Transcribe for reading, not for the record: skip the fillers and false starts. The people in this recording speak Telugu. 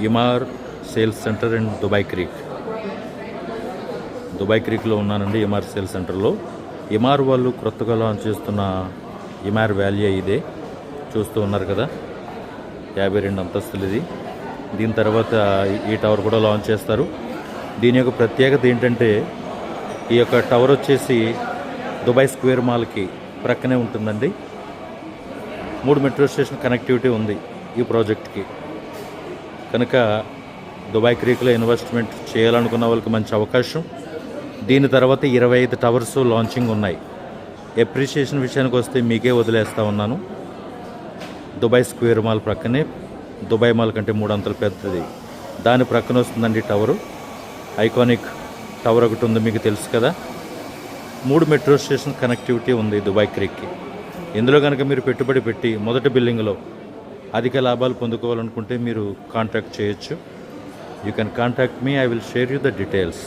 ఇమార్ సేల్స్ సెంటర్ అండ్ దుబాయ్ క్రీక్లో ఉన్నానండి. ఇమార్ సేల్స్ సెంటర్లో ఇమార్ వాళ్ళు కొత్తగా లాంచ్ చేస్తున్న ఇమార్ వ్యాలీ ఇదే చూస్తూ ఉన్నారు కదా, 52 అంతస్తులు ఇది. దీని తర్వాత ఈ టవర్ కూడా లాంచ్ చేస్తారు. దీని యొక్క ప్రత్యేకత ఏంటంటే ఈ యొక్క టవర్ వచ్చేసి దుబాయ్ స్క్వేర్ మాల్కి ప్రక్కనే ఉంటుందండి. 3 మెట్రో స్టేషన్ కనెక్టివిటీ ఉంది ఈ ప్రాజెక్ట్కి. కనుక దుబాయ్ క్రీక్లో ఇన్వెస్ట్మెంట్ చేయాలనుకున్న వాళ్ళకి మంచి అవకాశం. దీని తర్వాత 25 టవర్స్ లాంచింగ్ ఉన్నాయి. ఎప్రిషియేషన్ విషయానికి వస్తే మీకే వదిలేస్తూ ఉన్నాను. దుబాయ్ స్క్వేర్ మాల్ ప్రక్కనే, దుబాయ్ మాల్ కంటే 3 అంతలు పెద్దది, దాని ప్రక్కన వస్తుందండి టవరు. ఐకానిక్ టవర్ ఒకటి ఉంది, మీకు తెలుసు కదా. 3 మెట్రో స్టేషన్ కనెక్టివిటీ ఉంది దుబాయ్ క్రీక్కి. ఇందులో కనుక మీరు పెట్టుబడి పెట్టి మొదటి బిల్డింగ్లో అధిక లాభాలు పొందుకోవాలనుకుంటే మీరు కాంటాక్ట్ చేయొచ్చు. You can contact me, I will share you the details.